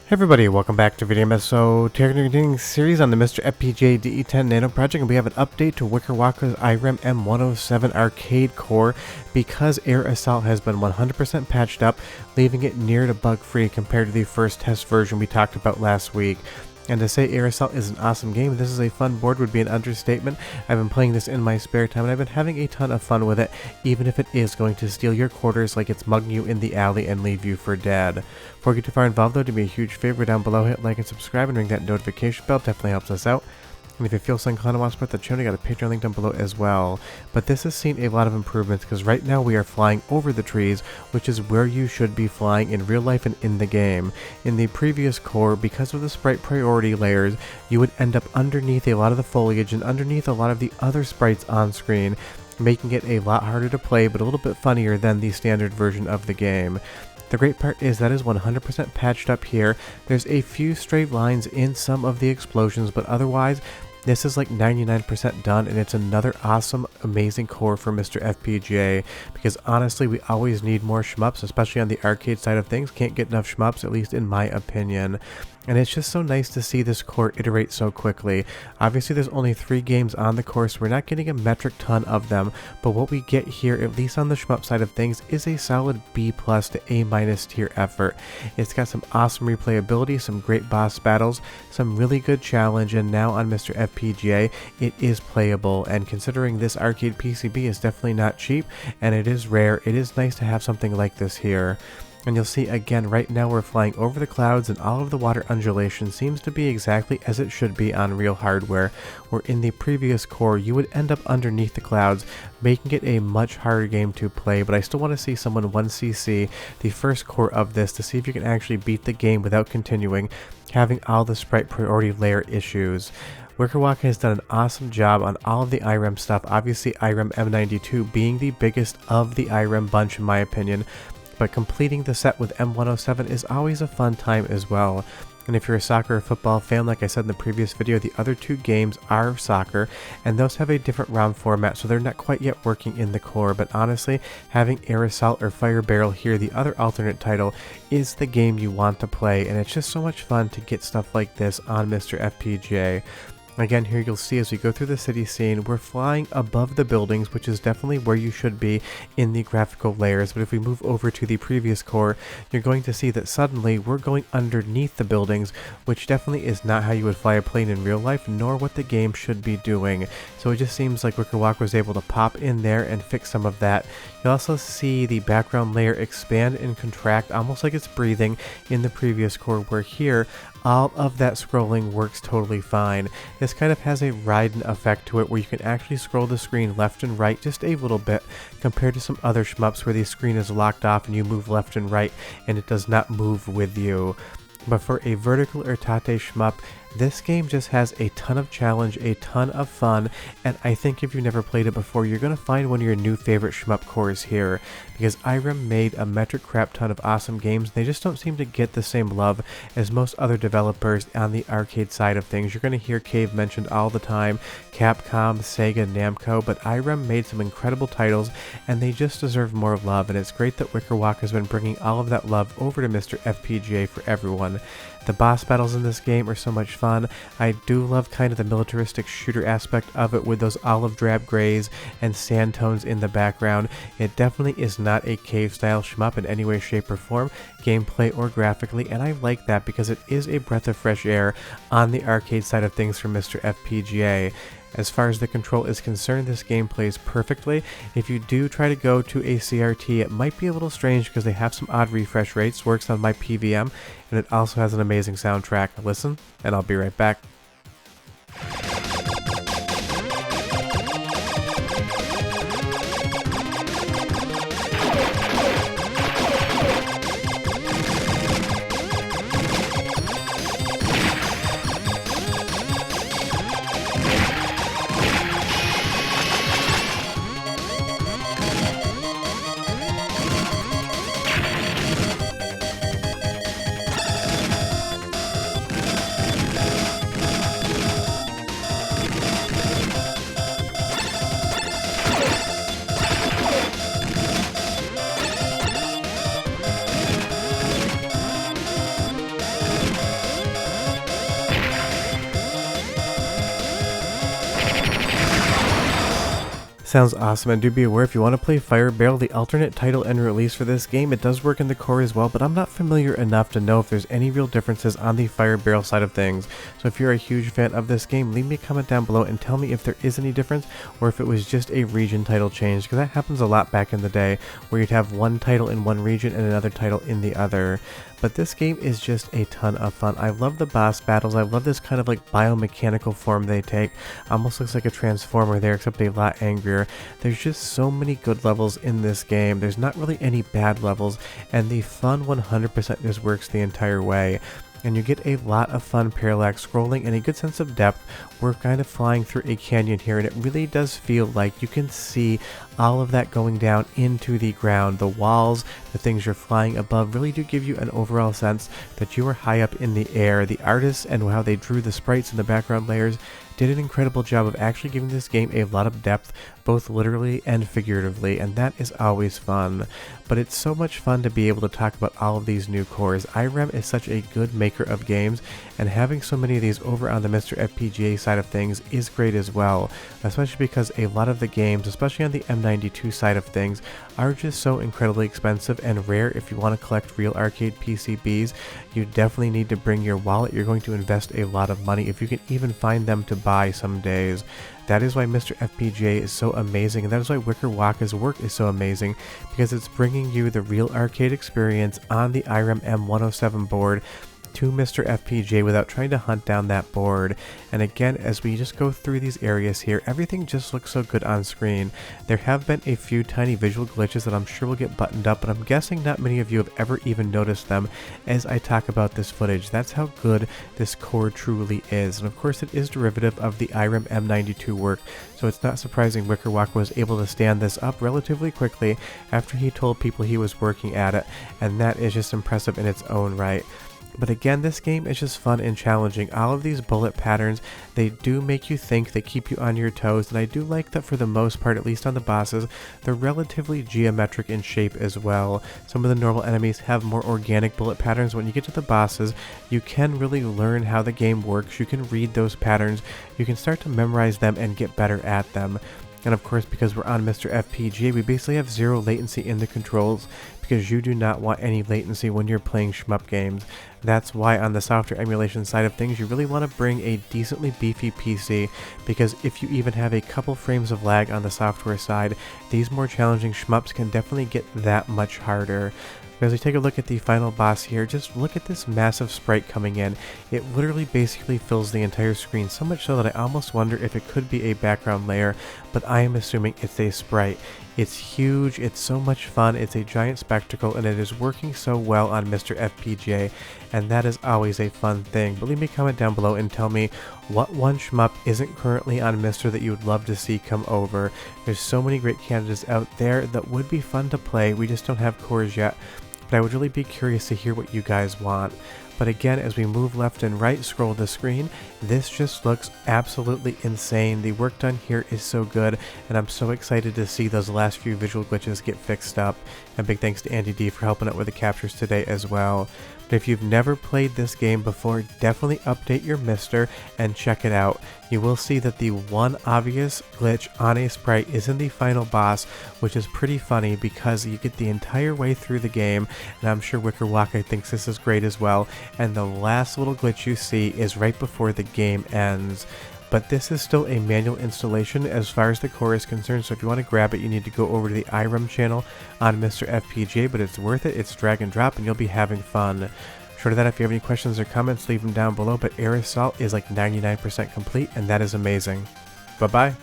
Hey everybody, welcome back to Video So today we're continuing series on the MiSTer FPGA DE10 Nano project, and we have an update to Wickerwaka's Irem M107 arcade core because Air Assault has been 100% patched up, leaving it near to bug-free compared to the first test version we talked about last week. And to say Air Assault is an awesome game, this is a fun board would be an understatement. I've been playing this in my spare time and I've been having a ton of fun with it, even if it is going to steal your quarters like it's mugging you in the alley and leave you for dead. Before you get too far involved though, do me a huge favor down below, hit like and subscribe and ring that notification bell, definitely helps us out. And if you feel so inclined to want to support the channel, I got a Patreon link down below as well. But this has seen a lot of improvements because right now we are flying over the trees, which is where you should be flying in real life and in the game. In the previous core, because of the sprite priority layers, you would end up underneath a lot of the foliage and underneath a lot of the other sprites on screen, making it a lot harder to play but a little bit funnier than the standard version of the game. The great part is that is 100% patched up here. There's a few stray lines in some of the explosions, but otherwise this is like 99% done, and it's another awesome, amazing core for MiSTer FPGA, because honestly we always need more shmups, especially on the arcade side of things. Can't get enough shmups, at least in my opinion. And it's just so nice to see this core iterate so quickly. Obviously there's only 3 games on the core, so we're not getting a metric ton of them, but what we get here, at least on the shmup side of things, is a solid B+ to A- tier effort. It's got some awesome replayability, some great boss battles, some really good challenge, and now on MiSTer FPGA it is playable. And considering this arcade PCB is definitely not cheap and it is rare, it is nice to have something like this here. And you'll see again, right now we're flying over the clouds and all of the water undulation seems to be exactly as it should be on real hardware, where in the previous core you would end up underneath the clouds, making it a much harder game to play. But I still want to see someone 1cc the first core of this to see if you can actually beat the game without continuing having all the sprite priority layer issues. Wickerwaka has done an awesome job on all of the Irem stuff, obviously Irem M92 being the biggest of the Irem bunch in my opinion, but completing the set with M107 is always a fun time as well. And if you're a soccer or football fan, like I said in the previous video, the other 2 games are soccer, and those have a different round format, so they're not quite yet working in the core. But honestly, having Air Assault or Fire Barrel here, the other alternate title, is the game you want to play, and it's just so much fun to get stuff like this on MiSTer FPGA. Again, here you'll see as we go through the city scene, we're flying above the buildings, which is definitely where you should be in the graphical layers. But if we move over to the previous core, you're going to see that suddenly we're going underneath the buildings, which definitely is not how you would fly a plane in real life, nor what the game should be doing. So it just seems like Wickerwaka was able to pop in there and fix some of that. You'll also see the background layer expand and contract almost like it's breathing in the previous core, where here all of that scrolling works totally fine. This kind of has a Raiden effect to it where you can actually scroll the screen left and right just a little bit compared to some other shmups where the screen is locked off and you move left and right and it does not move with you. But for a vertical or tate shmup, this game just has a ton of challenge, a ton of fun, and I think if you've never played it before, you're going to find one of your new favorite shmup cores here, because Irem made a metric crap ton of awesome games. They just don't seem to get the same love as most other developers on the arcade side of things. You're going to hear Cave mentioned all the time, Capcom, Sega, Namco, but Irem made some incredible titles, and they just deserve more love, and it's great that Wickerwaka has been bringing all of that love over to MiSTer FPGA for everyone. The boss battles in this game are so much fun. I do love kind of the militaristic shooter aspect of it with those olive drab grays and sand tones in the background. It definitely is not a cave style shmup in any way, shape, or form, gameplay or graphically, and I like that because it is a breath of fresh air on the arcade side of things for MiSTer FPGA. As far as the control is concerned, this game plays perfectly. If you do try to go to a CRT, it might be a little strange because they have some odd refresh rates, works on my PVM, and it also has an amazing soundtrack. Listen, and I'll be right back. sounds awesome, and do be aware if you want to play Fire Barrel, the alternate title and release for this game, it does work in the core as well, but I'm not familiar enough to know if there's any real differences on the Fire Barrel side of things. So if you're a huge fan of this game, leave me a comment down below and tell me if there is any difference or if it was just a region title change, because that happens a lot back in the day where you'd have one title in one region and another title in the other. But this game is just a ton of fun. I love the boss battles. I love this kind of like biomechanical form they take. Almost looks like a transformer there, except a lot angrier. There's just so many good levels in this game. There's not really any bad levels, and the fun 100% just works the entire way. And you get a lot of fun parallax scrolling and a good sense of depth. We're kind of flying through a canyon here, and it really does feel like you can see all of that going down into the ground. The walls, the things you're flying above really do give you an overall sense that you are high up in the air. The artists and how they drew the sprites and the background layers did an incredible job of actually giving this game a lot of depth, both literally and figuratively, and that is always fun. But it's so much fun to be able to talk about all of these new cores. Irem is such a good maker of games, and having so many of these over on the MiSTer FPGA side of things is great as well, especially because a lot of the games, especially on the M92 side of things, are just so incredibly expensive and rare. If you want to collect real arcade PCBs, you definitely need to bring your wallet. You're going to invest a lot of money if you can even find them to buy some days. That is why MiSTer FPGA is so amazing, and that is why Wickerwaka's work is so amazing, because it's bringing you the real arcade experience on the Irem M107 board to MiSTer FPGA without trying to hunt down that board. And again, as we just go through these areas here, everything just looks so good on screen. There have been a few tiny visual glitches that I'm sure will get buttoned up, but I'm guessing not many of you have ever even noticed them as I talk about this footage. That's how good this core truly is. And of course it is derivative of the Irem M92 work, so it's not surprising Wickerwaka was able to stand this up relatively quickly after he told people he was working at it, and that is just impressive in its own right. But again, this game is just fun and challenging. All of these bullet patterns, they do make you think, they keep you on your toes, and I do like that for the most part, at least on the bosses, they're relatively geometric in shape as well. Some of the normal enemies have more organic bullet patterns. When you get to the bosses, you can really learn how the game works. You can read those patterns, you can start to memorize them and get better at them. And of course, because we're on MiSTer FPGA, we basically have zero latency in the controls, because you do not want any latency when you're playing shmup games. That's why on the software emulation side of things, you really want to bring a decently beefy PC, because if you even have a couple frames of lag on the software side, these more challenging shmups can definitely get that much harder. As we take a look at the final boss here, just look at this massive sprite coming in. It literally basically fills the entire screen, so much so that I almost wonder if it could be a background layer, but I am assuming it's a sprite. It's huge, it's so much fun, it's a giant spectacle, and it is working so well on MiSTer FPGA, and that is always a fun thing. But leave me a comment down below and tell me what one shmup isn't currently on MiSTer that you would love to see come over. There's so many great candidates out there that would be fun to play, we just don't have cores yet. But I would really be curious to hear what you guys want. But again, as we move left and right, scroll the screen, this just looks absolutely insane. The work done here is so good, and I'm so excited to see those last few visual glitches get fixed up. And big thanks to Andy D for helping out with the captures today as well. But if you've never played this game before, definitely update your MiSTer and check it out. You will see that the one obvious glitch on a sprite is in the final boss, which is pretty funny because you get the entire way through the game, and I'm sure Wickerwaka thinks this is great as well, and the last little glitch you see is right before the game ends. But this is still a manual installation as far as the core is concerned, so if you want to grab it, you need to go over to the Irem channel on MiSTer FPGA, but it's worth it. It's drag and drop, and you'll be having fun. Short of that, if you have any questions or comments, leave them down below, but Air Assault is like 99% complete, and that is amazing. Bye-bye.